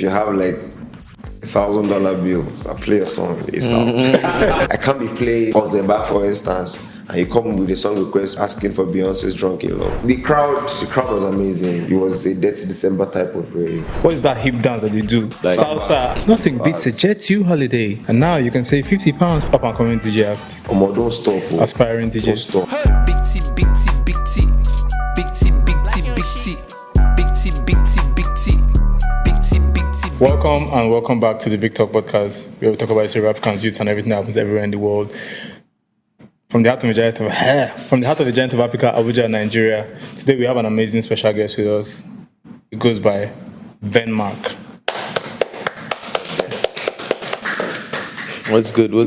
If you have like $1,000 bills, I play a song. I can't be playing Ozeba, for instance, and you come with a song request asking for Beyonce's Drunk in Love. The crowd was amazing. It was a Dirty December type of rave. What is that hip dance that they do? Like, salsa. Nothing beats a Jet 2 holiday. And now you can save £50 up and coming DJ act. Don't stop. Aspiring DJs. Don't stop. Big T, big T, big T. Big T, big T, big T. Big T, big T, big T. Big T, big T. Welcome and welcome back to the Big Talk podcast, where we talk about history of Africans, youth, and everything that happens everywhere in the world. From the heart of the giant of Africa, Abuja, Nigeria. Today we have an amazing special guest with us. It goes by Venmak. What's good, bro?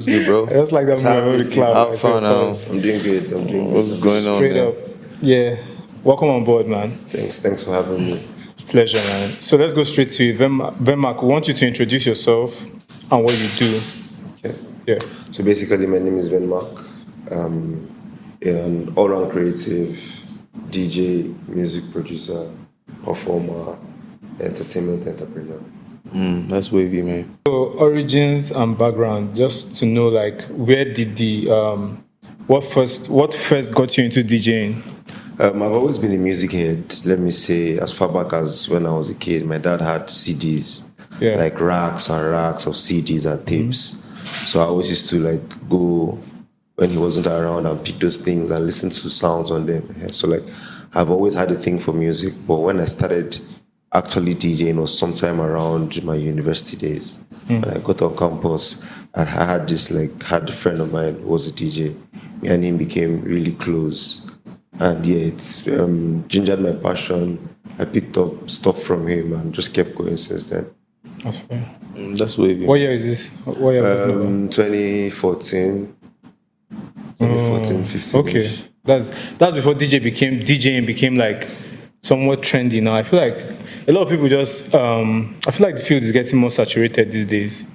Just like that movie, I'm fine now. I'm doing great. What's going on, Straight man? up. Yeah. Welcome on board, man. Thanks for having me. Pleasure, man. So let's go straight to you. Venmak, we want you to introduce yourself and what you do. Okay. Yeah. So basically, my name is Venmak. An all-round creative, DJ, music producer, performer, entertainment entrepreneur. That's wavy, man. So origins and background, just to know, like, where did the what first got you into DJing? I've always been a music head. Let me say, as far back as when I was a kid, my dad had CDs, like racks and racks of CDs and tapes. So I always used to like go when he wasn't around and pick those things and listen to sounds on them. Yeah, so like, I've always had a thing for music, but when I started actually DJing was sometime around my university days. When I got on campus, I had a friend of mine who was a DJ. Me and him became really close. And yeah, it's gingered my passion. I picked up stuff from him and just kept going since then. That's fair. That's wavy. What year is this? What year? 2014. 15. Okay. That's before DJing became like somewhat trendy now. I feel like a lot of people just I feel like the field is getting more saturated these days.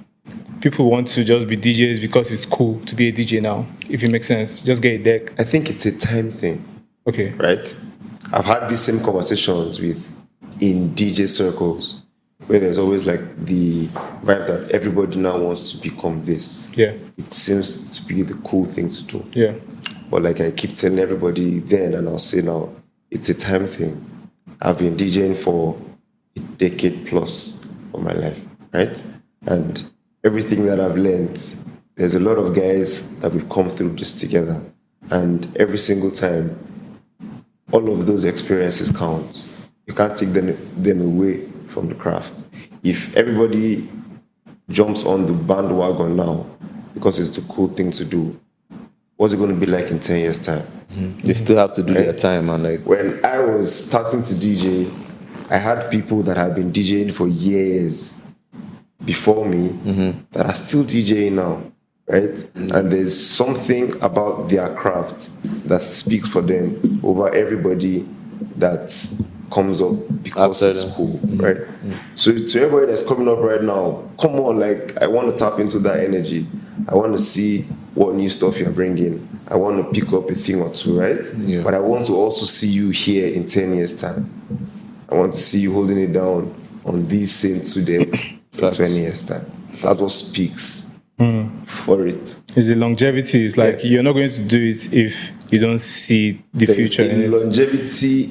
People want to just be DJs because it's cool to be a DJ now, if it makes sense. Just get a deck. I think it's a time thing. Okay. Right? I've had these same conversations in DJ circles where there's always like the vibe that everybody now wants to become this. Yeah. It seems to be the cool thing to do. Yeah. But like I keep telling everybody then, and I'll say now, it's a time thing. I've been DJing for a decade plus of my life, right? And everything that I've learned, there's a lot of guys that we've come through this together. And every single time, all of those experiences count. You can't take them away from the craft. If everybody jumps on the bandwagon now because it's the cool thing to do, what's it going to be like in 10 years' time? They still have to do their time, and like when I was starting to DJ, I had people that had been DJing for years before me that are still DJing now, right? And there's something about their craft that speaks for them over everybody that comes up because After it's them. cool, right? So to everybody that's coming up right now, come on, like, I want to tap into that energy. I want to see what new stuff you're bringing. I want to pick up a thing or two, right? Yeah. But I want to also see you here in 10 years' time. I want to see you holding it down on these same two days in 20 years' time. That's what speaks for it. It's the longevity. It's like you're not going to do it if you don't see the future in it. Longevity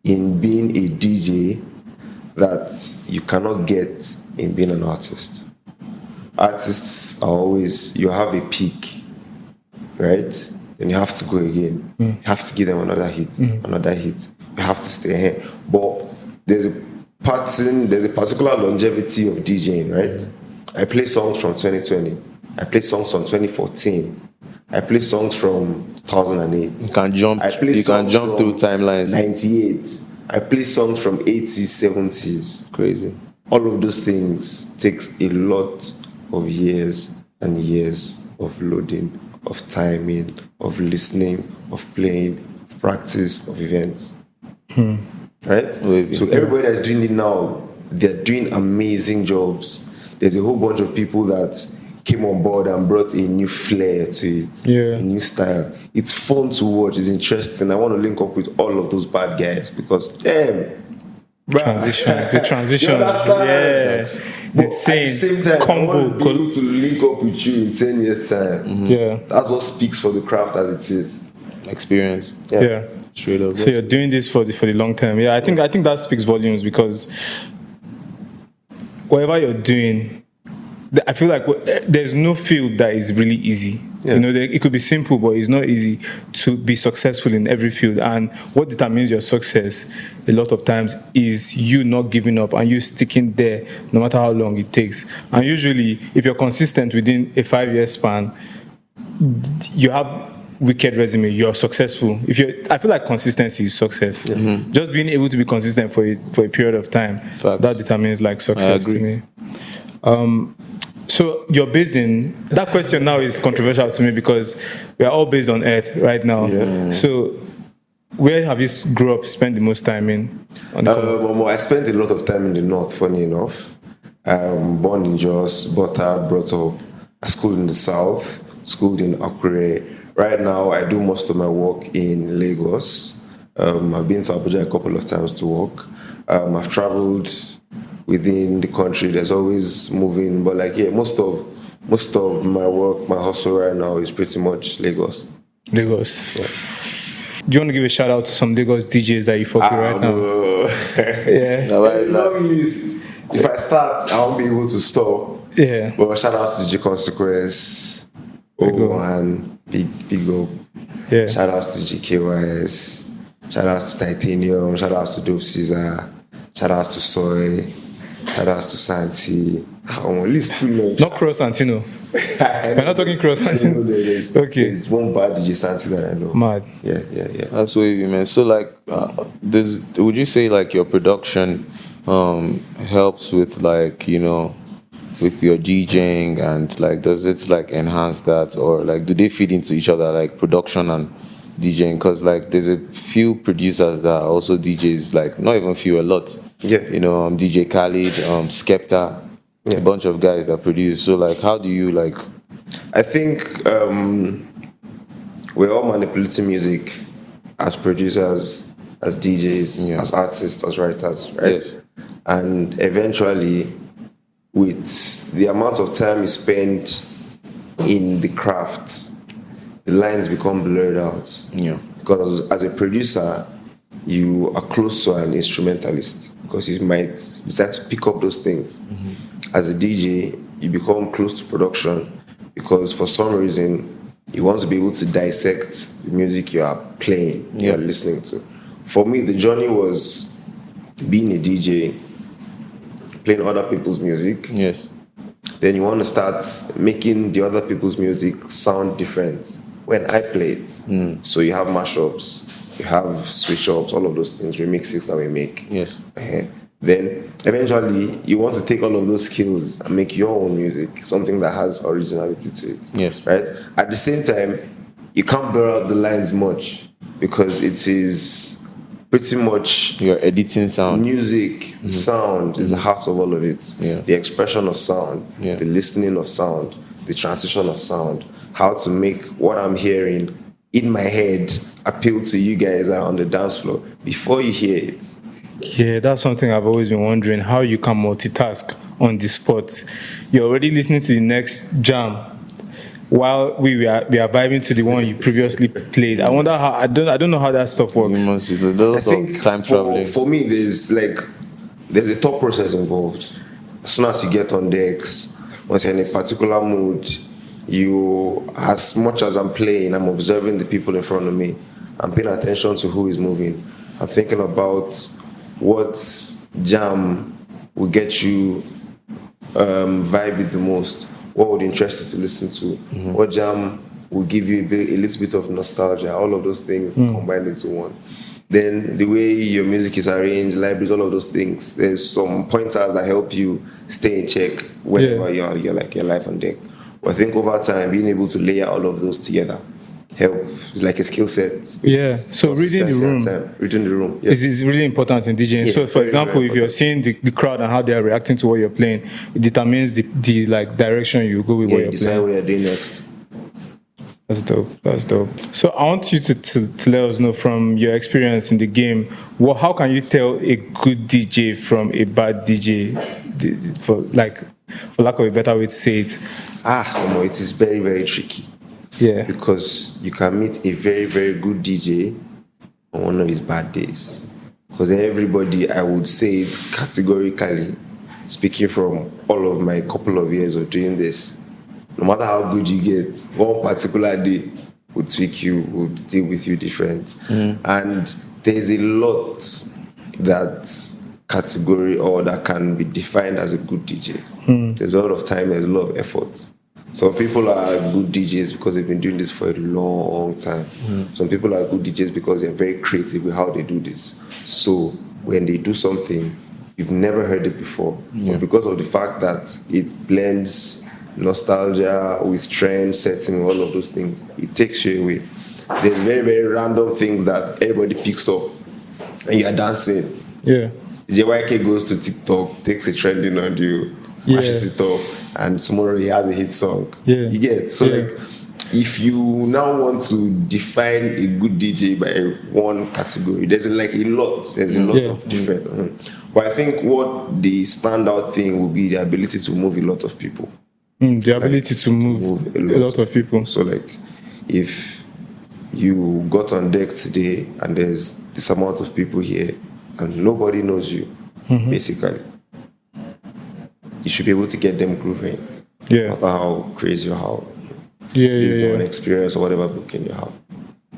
in being a DJ that you cannot get in being an artist. Artists are always, you have a peak, right? Then you have to go again. You have to give them another hit, another hit. You have to stay here. But there's a particular longevity of DJing, right? I play songs from 2020. I play songs from 2014. I play songs from 2008. you can jump through timelines. 98. I play songs from 80s, 70s. Crazy. All of those things takes a lot of years and years of loading, of timing, of listening, of playing, of practice, of events. Right? So everybody that's doing it now, they're doing amazing jobs. There's a whole bunch of people that came on board and brought a new flair to it, a new style. It's fun to watch, it's interesting. I want to link up with all of those bad guys because, damn, Transition. The transition. You understand? Yeah. But The same, at the same time, combo. I want to be able to link up with you in 10 years' time. Yeah. That's what speaks for the craft as it is. Experience. Yeah. Straight up. So you're doing this for the long term. Yeah, I think that speaks volumes because whatever you're doing, I feel like there's no field that is really easy. Yeah. You know, it could be simple, but it's not easy to be successful in every field. And what determines your success a lot of times is you not giving up and you sticking there no matter how long it takes. And usually, if you're consistent within a 5-year span, you have wicked resume, you're successful. I feel like consistency is success. Just being able to be consistent for a period of time, Facts. that determines like success to me. So you're based in, that question now is controversial to me because we are all based on Earth right now. Yeah. So where have you grew up, spent the most time in? I spent a lot of time in the north, funny enough. Born in Jos, brought up. I schooled in the south, schooled in Akure. Right now, I do most of my work in Lagos. I've been to Abuja a couple of times to work. I've traveled within the country. There's always moving, but most of my work, my hustle right now is pretty much Lagos. Lagos. Yeah. Do you want to give a shout out to some Lagos DJs that you fuck with right now? Yeah. Long list. If I start, I won't be able to stop. Yeah. But shout out to G Consequence, and Big Up. Yeah. Shout out to GKYS. Shout out to Titanium. Shout out to Dope Caesar. Shout out to Soy. Shout out to Santi. List too long. Not Cross Santino. We're not talking Cross Santino. Okay. There's one bad DJ Santi that I know. Mad. Yeah. That's wavy, man. So like, would you say like your production helps with like, you know, with your DJing, and like does it like enhance that, or like do they feed into each other, like production and DJing? Because like there's a few producers that are also DJs, like not even few, a lot. Yeah. You know, DJ Khaled, Skepta, a bunch of guys that produce. So like, how do you like? I think we're all manipulating music as producers, as DJs, as artists, as writers, right? Yes. And eventually, with the amount of time you spend in the craft, the lines become blurred out. Yeah. Because as a producer, you are close to an instrumentalist because you might decide to pick up those things. As a DJ, you become close to production because for some reason you want to be able to dissect the music you are playing, you are listening to. For me, the journey was being a DJ, playing other people's music. Yes. Then you want to start making the other people's music sound different when I play it. So you have mashups, you have switch ups, all of those things, remixes that we make. Yes. Then eventually you want to take all of those skills and make your own music, something that has originality to it. Yes. Right? At the same time, you can't blur out the lines much because it is pretty much Your editing sound. music, sound is the heart of all of it. Yeah. The expression of sound, Yeah. the listening of sound, the transition of sound, how to make what I'm hearing in my head appeal to you guys that are on the dance floor before you hear it. Yeah, that's something I've always been wondering, how you can multitask on the spot. You're already listening to the next jam while we are vibing to the one you previously played. I wonder how, I don't know how that stuff works. It's a lot of time traveling. For me, there's a thought process involved. As soon as you get on decks, once you're in a particular mood, as much as I'm playing, I'm observing the people in front of me. I'm paying attention to who is moving. I'm thinking about what jam will get you vibe the most. What would interest you to listen to? What jam will give you a little bit of nostalgia? All of those things combined into one. Then the way your music is arranged, libraries, all of those things. There's some pointers that help you stay in check whenever you're live on deck. But I think over time, being able to layer all of those together it's like a skill set. Yeah. So reading the room. Yes. is really important in DJing. Yeah, So for very, example, very if you're seeing the crowd and how they are reacting to what you're playing, it determines the like direction you go with what you you're decide playing. what you're doing next. That's dope. That's dope. So I want you to let us know from your experience in the game, how can you tell a good DJ from a bad DJ, for lack of a better way to say it? It is very, very tricky. Yeah. Because you can meet a very, very good DJ on one of his bad days. Because everybody, I would say it categorically, speaking from all of my couple of years of doing this, no matter how good you get, one particular day would tweak you, would deal with you different. And there's a lot that category or that can be defined as a good DJ. There's a lot of time, there's a lot of effort. Some people are good DJs because they've been doing this for a long time. Some people are good DJs because they're very creative with how they do this. So when they do something, you've never heard it before. But because of the fact that it blends nostalgia with trend setting, all of those things, it takes you away. There's very, very random things that everybody picks up and you're dancing. Yeah. JYK goes to TikTok, takes a trending audio, mashes it up, and tomorrow he has a hit song. Yeah. You get? So like, if you now want to define a good DJ by one category, there's a lot of different. But I think what the standout thing will be the ability to move a lot of people. The ability to move a lot of people. So like, if you got on deck today and there's this amount of people here and nobody knows you, basically, you should be able to get them grooving. Yeah. No matter how crazy or how based on experience or whatever booking you have.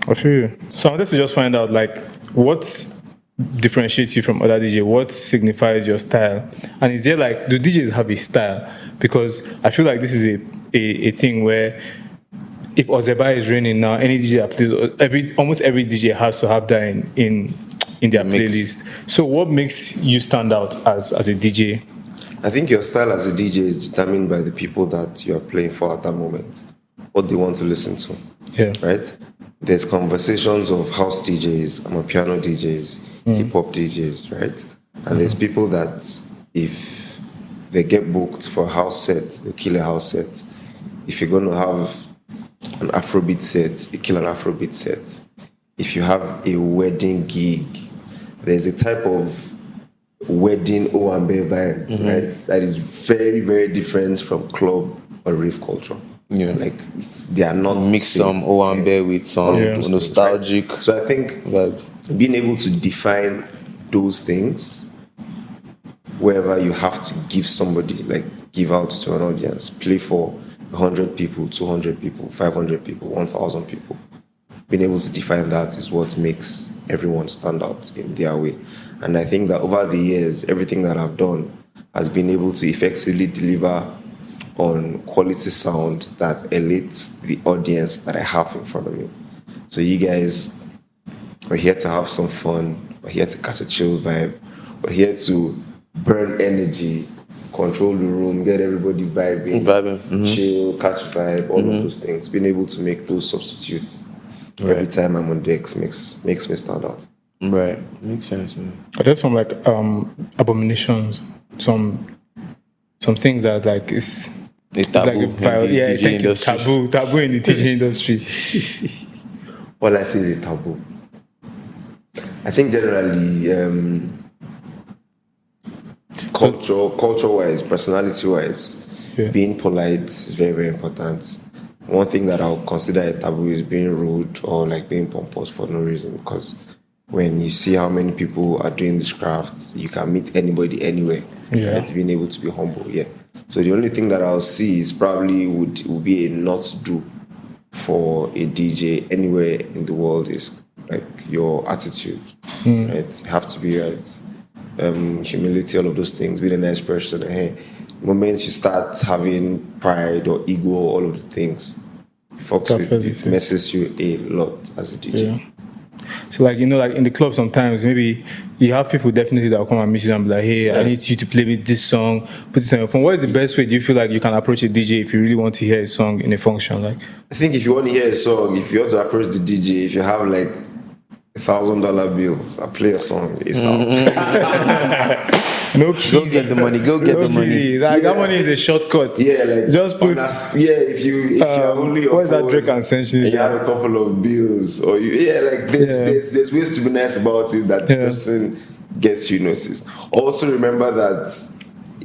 I feel you. So I wanted to just find out, like, what differentiates you from other DJs? What signifies your style? And is there, like, do DJs have a style? Because I feel like this is a thing where if Ozeba is raining now, any DJ that plays, almost every DJ has to have that in their playlist. So what makes you stand out as a DJ? I think your style as a DJ is determined by the people that you are playing for at that moment, what they want to listen to. Yeah. Right? There's conversations of house DJs, piano DJs, hip hop DJs, right? And there's people that if they get booked for a house set, they kill a house set. If you're going to have an Afrobeat set, you kill an Afrobeat set. If you have a wedding gig, there's a type of wedding Owambe vibe, right? That is very, very different from club or rave culture. Yeah, like they are not mix some Owambe with some nostalgic. Right? So I think being able to define those things, wherever you have to give somebody, like give out to an audience, play for 100 people, 200 people, 500 people, 1,000 people. Being able to define that is what makes everyone stand out in their way. And I think that over the years, everything that I've done has been able to effectively deliver on quality sound that elates the audience that I have in front of me. So you guys are here to have some fun, we're here to catch a chill vibe, we're here to burn energy, control the room, get everybody vibing, chill, catch vibe, all of those things. Being able to make those substitutes every time I'm on decks makes me stand out. Right, makes sense, man. Are there some like abominations, some things that like is taboo like a in the DJ industry. Taboo in the DJ industry. All I say is a taboo. I think generally, culture-wise, personality-wise, being polite is very, very important. One thing that I'll consider a taboo is being rude or like being pompous for no reason, because when you see how many people are doing this craft, you can meet anybody anywhere. Right? Being able to be humble, So the only thing that I'll see is probably would be a not to do for a DJ anywhere in the world is like your attitude, right? You have to be right. Humility, all of those things, being a nice person. Hey, the moment you start having pride or ego, all of the things, it messes you a lot as a DJ. So like, like in the club sometimes, maybe you have people definitely that will come and meet you and be like, hey, I need you to play me this song, put it on your phone. What is the best way do you feel like you can approach a DJ if you really want to hear a song in a function? Like, I think if you want to hear a song, if you want to approach the DJ, if you have like $1,000 bills, I'll play a song. It's out. No Go keys. get the money. Go get No the money. keys. Like, that money is a shortcut. Yeah, like Just put. if you have only your What is that phone Drake and Century? and you have a couple of bills, or there's ways to be nice about it that the person gets you noticed. Also remember that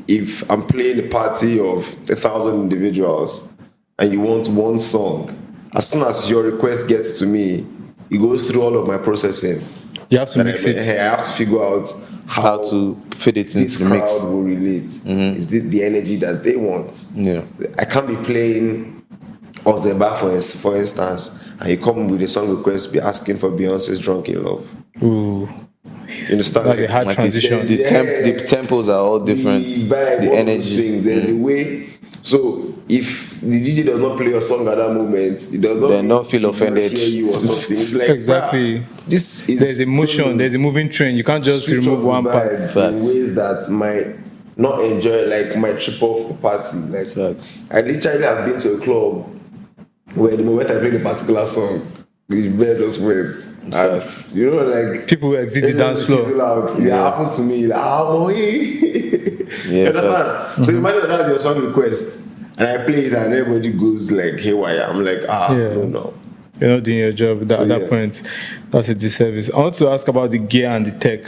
if I'm playing a party of 1,000 individuals and you want one song, as soon as your request gets to me, it goes through all of my processing. You have to mix it. I have to figure out How to fit it this into the mix. crowd will relate. Is it the energy that they want? Yeah. I can't be playing Ozeba for instance, and you come with a song request, be asking for Beyonce's "Drunk in Love." Ooh. You understand? Like a hard Like transition. the tempos are all different. The vibe, The all energy. those things. There's a way. So if the DJ does not play your song at that moment, it does not. Then don't feel he will offended. hear you or something. It's like, Exactly. bruh, this is There's emotion. There's a moving train. You can't just switch remove off the one part. vibe Facts. in ways that might not enjoy, like might trip off the party. Like Facts. I literally have been to a club where the moment I played a particular song, the bed just went. Facts. And, you know, like People will exit the everyone dance will floor. fizzle out. It happened to me. Like, Yeah, you understand? So imagine that that's your song request, and I play it, and everybody goes like haywire. I'm like, no. You're not doing your job at that yeah. point. That's a disservice. I want to ask about the gear and the tech.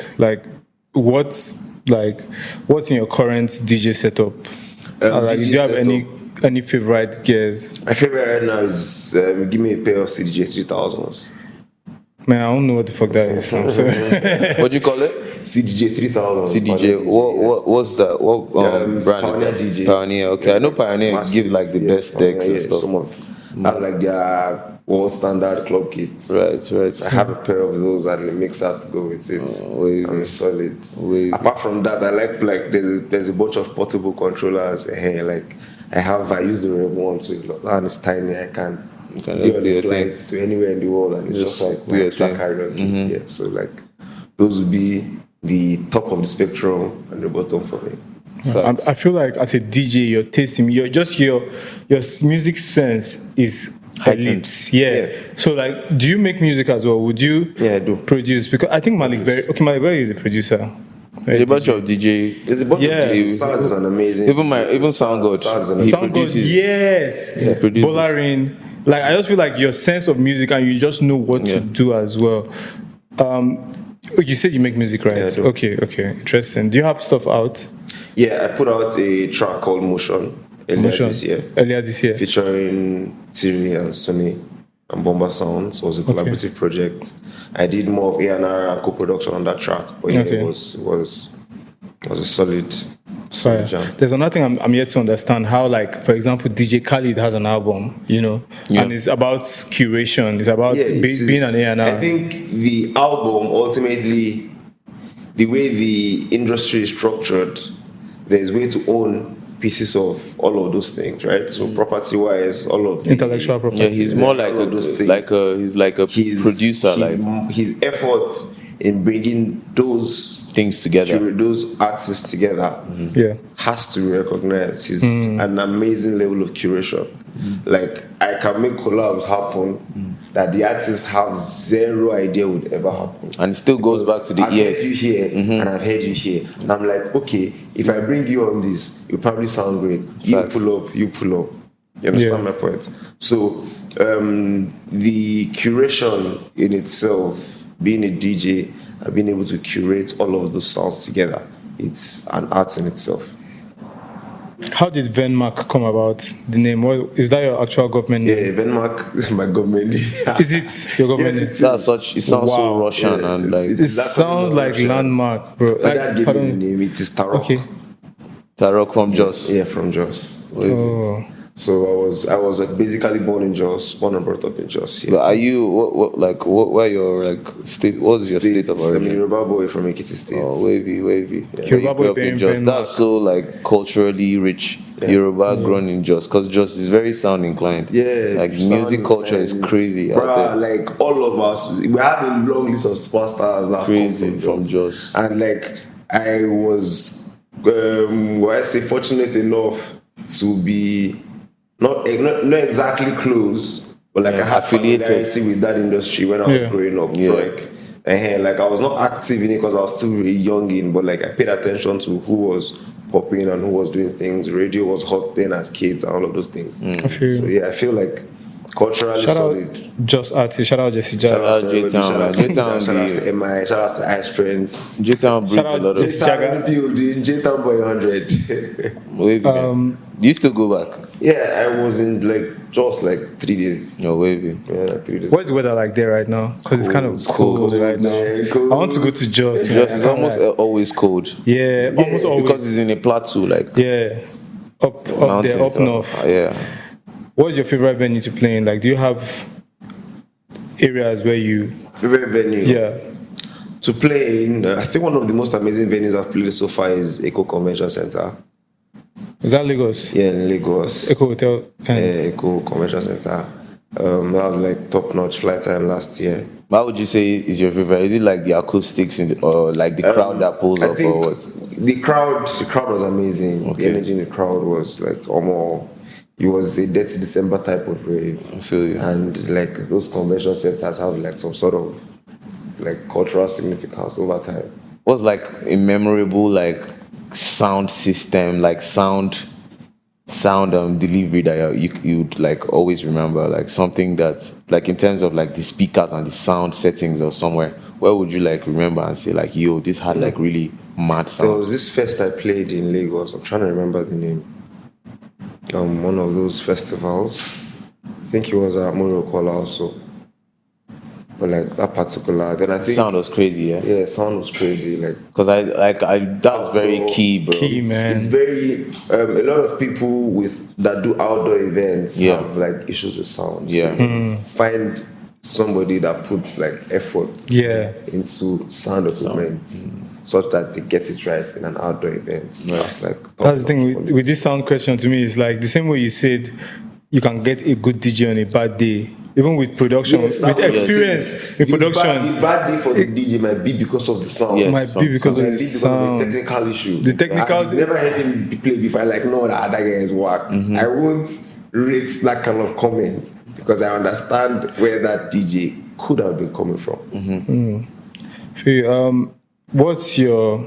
What's in your current DJ setup? Do you have any favorite gears? My favorite right now is give me a pair of CDJ 3000s. Man, I don't know what the fuck that is. I'm sorry. What do you call it? CDJ 3000. CDJ. What's that? What brand is Pioneer that? DJ. Pioneer. Okay, I know Pioneer Massive, give like the best decks and stuff. That's like their world standard club kits. Right. I have a pair of those and a mixer to go with it. And it's solid. Apart from that, I like there's a bunch of portable controllers. I use the Rev one to a lot, and it's tiny. I can You can be just on do a your flight thing. to anywhere in the world, and it's Just just like do my your extra thing. carry-on kits. Yeah, so like those would be the top of the spectrum and the bottom for me. I feel like as a DJ, your tasting, your music sense is Heightened. elite. Yeah. So like, do you make music as well? Would you? Yeah, I do. Produce, because I think Malik Berry is a producer. There's a bunch of DJ. There's a bunch Yeah. of DJs. Saz is an amazing. Even Sound God. Saz is an He Sound goes, produces. yes. He produces. Bolarin. Like, I just feel like your sense of music and you just know what to do as well. You said you make music, right? Yeah, I do. Okay. Interesting. Do you have stuff out? Yeah, I put out a track called Motion earlier this year, featuring Tiri and Sunny and Bomba Sounds. It was a collaborative project. I did more of A&R and co-production on that track, but yeah, it was a solid jam. There's another thing I'm yet to understand, how, like, for example, DJ Khaled has an album, and it's about curation. It's about being an A&R. I think the album, ultimately, the way the industry is structured, there's way to own pieces of all of those things, right? So property-wise, all of the intellectual property. Yeah, he's more like all of those things. he's like a producer. His effort in bringing those things together, those artists together, has to be recognized. He's an amazing level of curation. Like, I can make collabs happen that the artists have zero idea would ever happen, and it still goes back to the I've ears. heard you here and I've heard you here, and I'm like, okay, if I bring you on this, it probably sound great. You pull up. You understand my point? So the curation in itself, being a DJ and being able to curate all of those sounds together, it's an art in itself. How did Venmak come about? The name? Is that your actual government name? Yeah, Venmak is my government name. Is it your government Yes, name? it is. It sounds so Russian and like It sounds like landmark, bro. My dad gave me the name. It is Tarok. Okay. Tarok from Jos. Yeah, from Jos. Oh. So I was basically born in Jos, born and brought up in Jos. Yeah. But are you where your state? What's your state of I'm a origin? Yoruba boy from Ekiti State. Oh, wavy. Yoruba You grew boy up in being Jos. Venmak. That's so like culturally rich. Yoruba grown in Jos, because Jos is very sound inclined. Yeah, like music culture is crazy out there. Like all of us, we have a long list of superstars that Crazy come from Jos. And like I was, fortunate enough to be not exactly close, but like I had affiliated familiarity with that industry when I was growing up. Yeah. So like Like I was not active in it because I was still really young in, but like I paid attention to who was popping and who was doing things. Radio was hot then as kids and all of those things. I feel So yeah, I feel like culturally shout solid. out Just Artist, shout out Jesse Shout Jaga. out to J-Town, everybody, man. shout out to MI, shout out to Ice Prince. J-Town breeds Shout a out lot of Jesse J-Town Jaga. in the building, J-Town Boy 100. wavy. Do you still go back? Yeah, I was in like just like 3 days. No, wavy. Yeah, like 3 days. What's the weather like there right now? Because it's kind of cold right now. man, cold. I want to go to Jos. man. Just, it's almost always cold. Yeah, almost always. Because it's in a plateau, like Yeah, up there, mountains, up north. Yeah. What's your favorite venue to play in? Like, do you have areas where you? Favorite venue? Yeah. To play in, I think one of the most amazing venues I've played so far is Echo Convention Center. Is that Lagos? Yeah, in Lagos. Echo Hotel. And Echo Convention Center. That was like top-notch flight time last year. What would you say is your favorite? Is it like the acoustics or like the crowd that pulls I up think or what? the crowd was amazing. Okay. The energy in the crowd was like almost. It was a Dirty December type of rave. I feel you. And like those convention centers have like some sort of like cultural significance over time. What's like a memorable like sound system, like sound delivery that you'd like always remember, like something that like in terms of like the speakers and the sound settings or somewhere, where would you like remember and say like, yo, this had like really mad There sound? was this fest I played in Lagos. I'm trying to remember the name. One of those festivals. I think it was at Morokola also. But like that particular, then I think Sound was crazy, yeah. yeah, sound was crazy. Like Because I that's very key, bro. Key, man. it's very a lot of people that do outdoor events Yeah. have like issues with sound. Yeah. So find somebody that puts like effort yeah. into sound equipment such that they get it right in an outdoor event. So it's like That's the thing top-notch with this sound question to me is like the same way you said you can get a good DJ on a bad day, even with production, Yes, with that was- experience in The production. bad day for the DJ might be because of the sound. Yes. Might be because Might of be the because of sound. the technical issue. The technical- I've never heard him play before. Like, no, the other guy is whack. I won't rate that kind of comment because I understand where that DJ could have been coming from. What's your?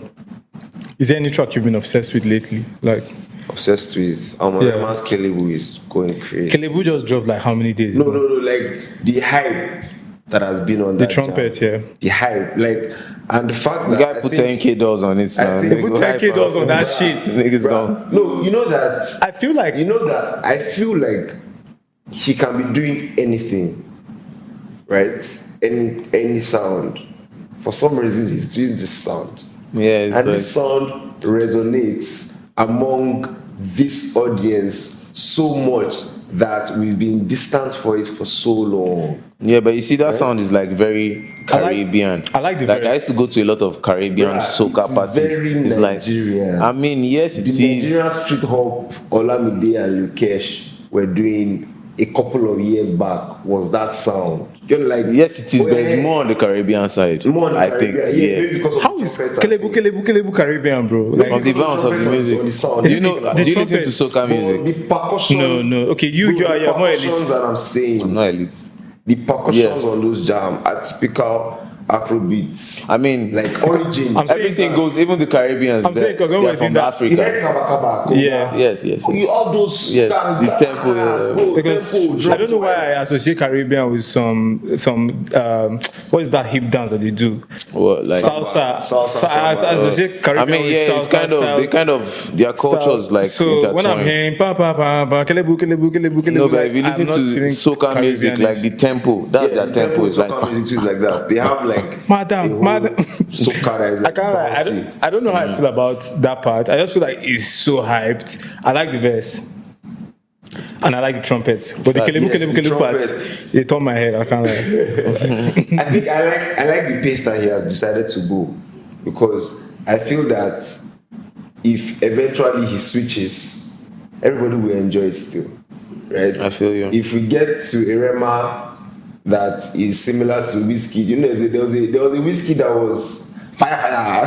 Is there any track you've been obsessed with lately? Like Obsessed with Rema's Kelly, who is going crazy. Kelebu just dropped like how many days No, ago? like the hype that has been on The that trumpet, jam. yeah. The hype, like, and the fact The that guy I put think- 10K dollars on it. I Now. think- Nigga Put go 10K hype dollars on that up. shit. Niggas Bruh, gone. no, you know that I feel like I feel like he can be doing anything, right? Any sound. For some reason, he's doing this sound, Yeah, it's and like, this sound resonates among this audience so much that we've been distant for it for so long. yeah, but you see that sound is like very Caribbean. I like the like I verse. used to go to a lot of Caribbean Bruh, soca it's parties. very It's Nigerian. like I mean, yes, it The is. Nigerian street hop Olamide and Lukesh were doing a couple of years back was that sound. You're like, Yes, it is, but well, it's more on the Caribbean side. more on the I think, Caribbean. yeah. maybe because of how the is trumpets and Kelebu Caribbean, bro? Like, From the bounce of the music. On the sound. Do you know? The Do you listen to trumpets. soca But music? the percussion. no. Okay, you're more percussions elite. that I'm saying. I'm not elite. The percussions Yeah. on those jam are typical Afrobeats. I mean, like origin. I'm saying everything that- goes. Even the Caribbeans. I'm saying 'cause when they're we're from doing that- you Africa. heard Kaba Kaba. Yeah. Yes. You all those Yes, the tempo, yeah. bro, Because tempo, I don't know why I drums, associate Caribbean with some what is that hip dance that they do? What, like? Salsa. Salsa, I associate I Caribbean mean, with yeah, salsa it's kind of style. they kind of their cultures style. like So when I'm intertwined. hearing pa pa pa pa Kelebu No, but like, if you listen I'm not to feeling soca music, Caribbean. like the tempo, that's Yeah, their tempo. It's like soca music is like that. They have like a Madam, whole madam. soca that is I like can't lie, bouncy. I don't know how I feel about that part. I just feel like it's so hyped. I like the verse. And I like the trumpets. But the Yes, Kelebu the part, trumpet. they turn my head. I can't lie. I think I like the pace that he has decided to go because I feel that if eventually he switches, everybody will enjoy it still, right? I feel you. If we get to a Rema that is similar to whiskey, you know, there was a whiskey that was fire,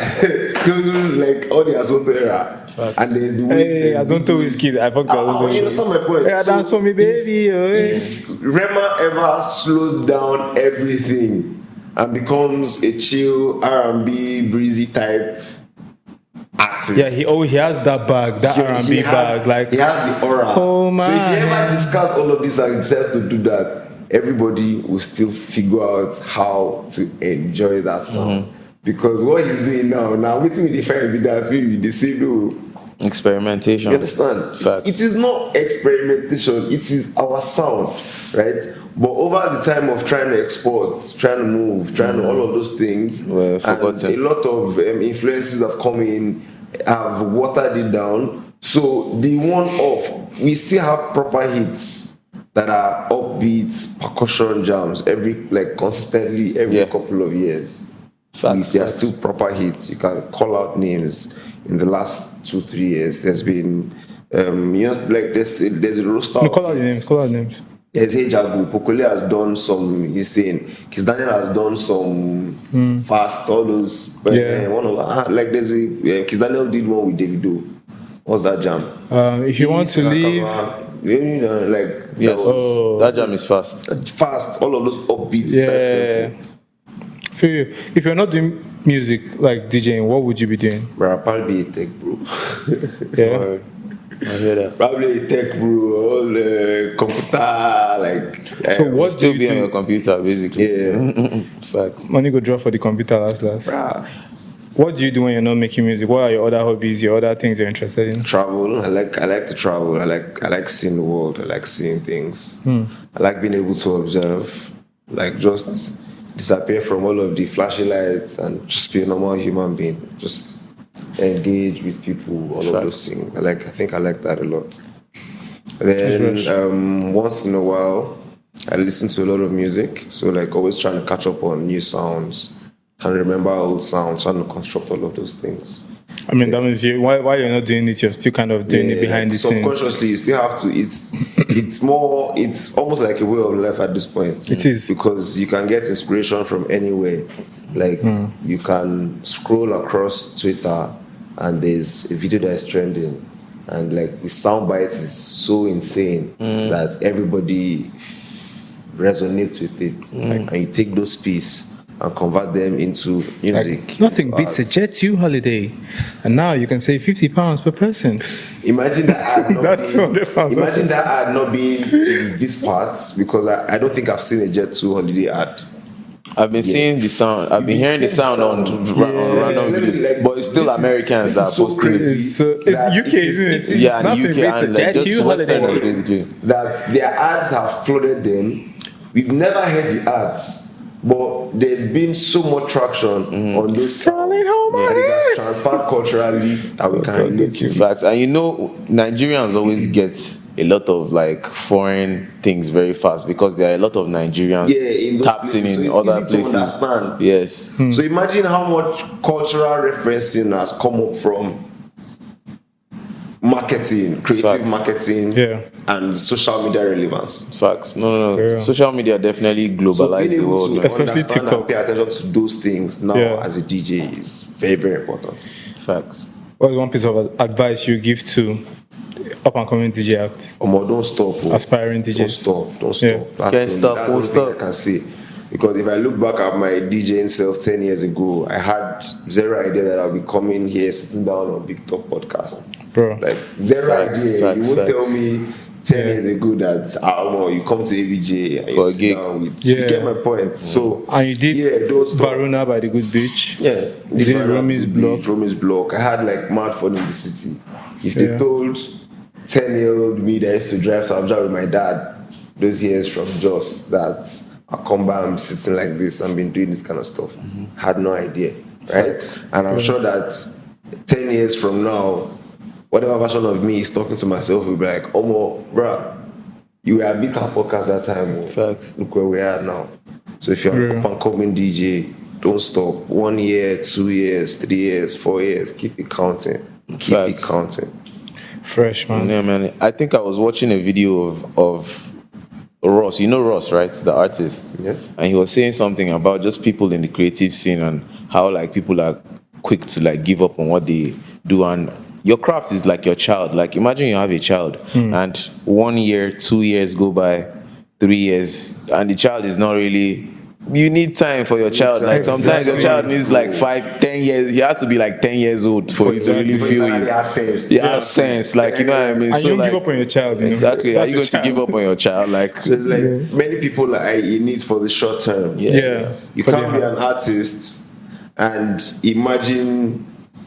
like all the Azonto era, and there's the Hey, Azonto whiskey. I fucked You understand my point? Yeah, So dance for me, baby. Oh, hey. if Rema ever slows down everything and becomes a chill R&B breezy type artist. Yeah, he has that bag, that R&B bag. Like, he has the aura. Oh man. So if he ever discuss all of this and decides to do that, everybody will still figure out how to enjoy that song. Because what he's doing now waiting with the fire with that will be the same. Experimentation. You understand? Facts. It is not experimentation, it is our sound, right? But over the time of trying to export, trying to move, trying to all of those things, Well, and forgotten. a lot of influences have come in, have watered it down. So the one off, we still have proper hits that are upbeats, percussion jams consistently every couple of years. Facts, There are still proper hits. You can call out names in the last 2-3 years. There's been there's a roster. no, of call out the hits. names. Call out the names. There's Jagu. Pokole has done some insane. Kis Daniel has done some fast, all those. But Yeah. there's a Kis Daniel did one with Davido. What's that jam? If you want to leave, That was That jam is fast. fast. All of those upbeats. yeah. Type tempo. For you, if you're not doing music like DJing, what would you be doing? Bro, I'll probably be a tech bro. Yeah. I hear that. Probably a tech bro, all the computer, So what do Still you be on your do? computer, basically. yeah. Facts. Money go draw for the computer last. Bruh. What do you do when you're not making music? What are your other hobbies? Your other things you're interested in? Travel. I like to travel. I like seeing the world. I like seeing things. I like being able to observe. Like just disappear from all of the flashy lights and just be a normal human being. Just engage with people, all of those things. I think I like that a lot. Then once in a while I listen to a lot of music. So always trying to catch up on new sounds and remember old sounds, trying to construct all of those things. I mean, that means while you're not doing it, you're still kind of doing it behind the scenes. Subconsciously, you still have to. It's almost like a way of life at this point. It is. because you can get inspiration from anywhere. You can scroll across Twitter and there's a video that is trending, and the sound bites is so insane that everybody resonates with it, and you take those pieces and convert them into music. Nothing beats a Jet 2 holiday, and now you can save £50 per person. Imagine that ad not That's being, £200. imagine that ad not being in this part, because I don't think I've seen a Jet 2 holiday ad. I've been seeing the sound. I've been hearing the sound on random videos, but it's still Americans that are so posting it. It's UK, isn't it? Yeah, in Nothing the UK beats a and Jet just 2 holiday. Westerners, basically. That their ads have flooded them. We've never heard the ads, but there's been so much traction on those sounds that it has transferred culturally that we can relate to. Facts. And Nigerians always get a lot of foreign things very fast because there are a lot of Nigerians In those tapped places, in so it's other easy to places. understand. Yes. So imagine how much cultural referencing has come up from marketing, creative Facts. marketing, and social media relevance. Facts. No. Yeah. Social media definitely So globalized being the able world. to man. Especially understand TikTok. and pay attention to those things now as a DJ is very, very important. Facts. What's one piece of advice you give to up and coming DJ out? Don't stop. Aspiring DJs. Don't stop. Yeah. Can't stop, That's won't the thing stop. I can say. Because if I look back at my DJing self 10 years ago, I had zero idea that I'll be coming here, sitting down on Big Talk podcast. Bro. Zero Facts, idea. facts, You won't facts. tell me 10 years ago that you come to ABJ and For you a sit gig. down with. Yeah. You get my point. So And you did don't stop. Varuna by the Good Beach. Yeah, You did Romy's Block. Romy's Block. I had mad fun in the city. If Yeah. they told 10-year-old me that I used to drive to Abuja with my dad those years from Jos that I come back, I'm sitting like this, I've been doing this kind of stuff. Had no idea, right? And I'm sure that 10 years from now, whatever version of me is talking to myself will be like, bruh, you were a bit of podcast that time. Oh. Facts. Look where we are now. So if you're an up and coming DJ, don't stop. 1 year, 2 years, 3 years, 4 years, keep it counting. Keep it Facts. counting. Fresh, man. Yeah, man. I think I was watching a video of Ross. You know Ross, right? The artist. Yeah. And he was saying something about just people in the creative scene and how people are quick to give up on what they do. And your craft is like your child. Imagine you have a child and 1 year, 2 years go by, 3 years, and the child is not really you need time for your child. Like sometimes your child needs like 5-10 years. He has to be like 10 years old for you to really feel it. It has sense. Like, you know what I mean? And So you don't like, give up on your child. You know? exactly. Are That's you your going to give child. up on your child? Like, So it's like many people like it needs for the short term. Yeah. You For can't the- be an artist and imagine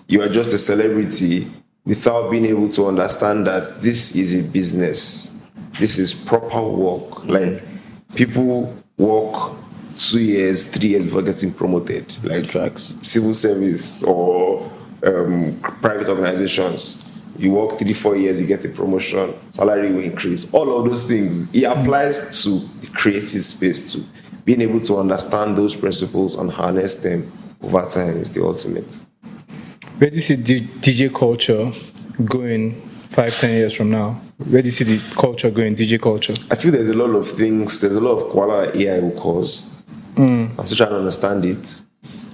you are just a celebrity without being able to understand that this is a business. This is proper work. Like people work 2 years, 3 years before getting promoted. Like Facts. civil service or private organizations. You work 3-4 years, you get a promotion, salary will increase. All of those things, it applies to the creative space too. Being able to understand those principles and harness them over time is the ultimate. Where do you see DJ culture going 5-10 years from now? Where do you see the culture going, DJ culture? I feel there's a lot of things, there's a lot of koala AI will cause. I'm still trying to understand it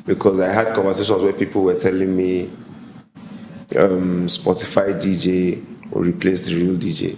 because I had conversations where people were telling me Spotify DJ will replace the real DJ.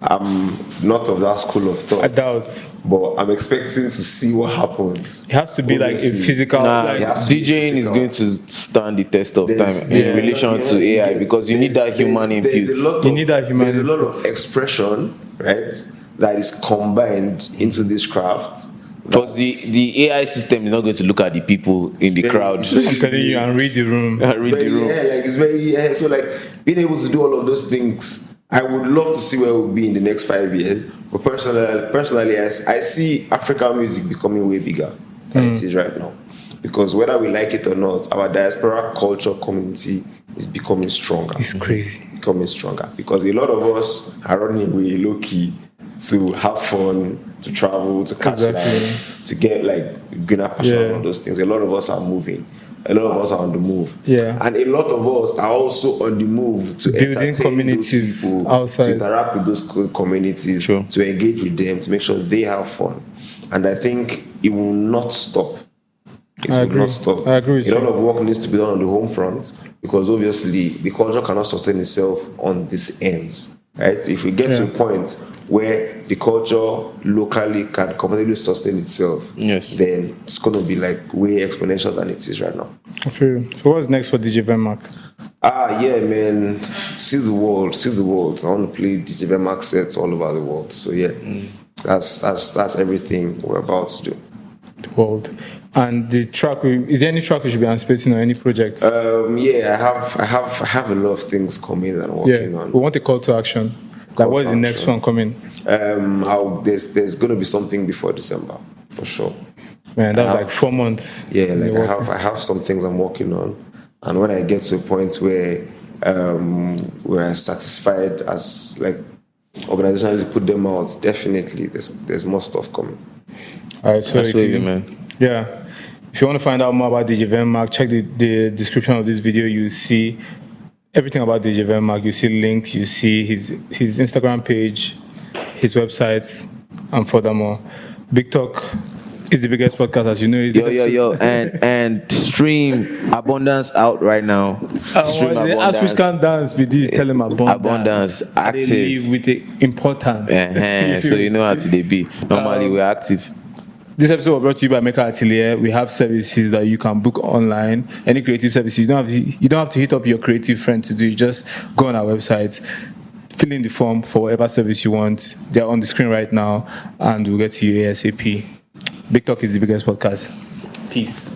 I'm not of that school of thought. I doubt. But I'm expecting to see what happens. It has to be like a Obviously. physical. Nah, like, it has to be DJing is physical. going to stand the test of time There's- in relation to AI because you need that human there's input. a lot You of- need that human There's a lot input. of expression, right, that is combined into this craft. Because the AI system is not going to look at the people in the crowd I'm telling you, and read the room. and read the room. It's very so like being able to do all of those things. I would love to see where we'll be in the next 5 years. But personally, I see African music becoming way bigger than it is right now. Because whether we like it or not, our diaspora culture community is becoming stronger. It's crazy. Becoming stronger. Because a lot of us are running away low key to have fun, to travel, to catch Exactly. life, to get like greener passion Yeah. and all those things. A lot of us are moving. A lot of us are on the move. Yeah. And a lot of us are also on the move to Building entertain communities those people, outside. to interact with those communities, Sure. to engage with them, to make sure they have fun. And I think it will not stop. It I will agree. not stop. I agree with A lot you. of work needs to be done on the home front because obviously the culture cannot sustain itself on these ends. Right? If we get to a point where the culture locally can completely sustain itself, Yes. then it's going to be like way exponential than it is right now. I feel you. So what's next for DJ Venmak? Yeah, man. See the world. I want to play DJ Venmak sets all over the world. So yeah, that's everything we're about to do. The world. And the track, is there any track we should be anticipating on any project? Yeah, I have a lot of things coming that I'm working on. We want a call to action. Like, what is the to next action. one coming? There's going to be something before December for sure. Man, that's like 4 months. Yeah, like You're working. I have some things I'm working on, and when I get to a point where we're satisfied as like organizationally put them out, definitely there's more stuff coming. All right, so That's if wavy, you, man. yeah, if you want to find out more about DJ Venmak, check the description of this video. You see everything about DJ Venmak. You see links. You see his Instagram page, his websites, and furthermore, Big Talk is the biggest podcast, as you know. Yo, and stream Abundance out right now. Stream As we can dance with this, tell him abundance. Abundance, They active. live with the importance. So you know how to they be. Normally we're active. This episode was brought to you by Maker Atelier. We have services that you can book online. Any creative services, you don't have to hit up your creative friend to do. You just go on our website, fill in the form for whatever service you want. They're on the screen right now, and we'll get to you ASAP. Big Talk is the biggest podcast. Peace.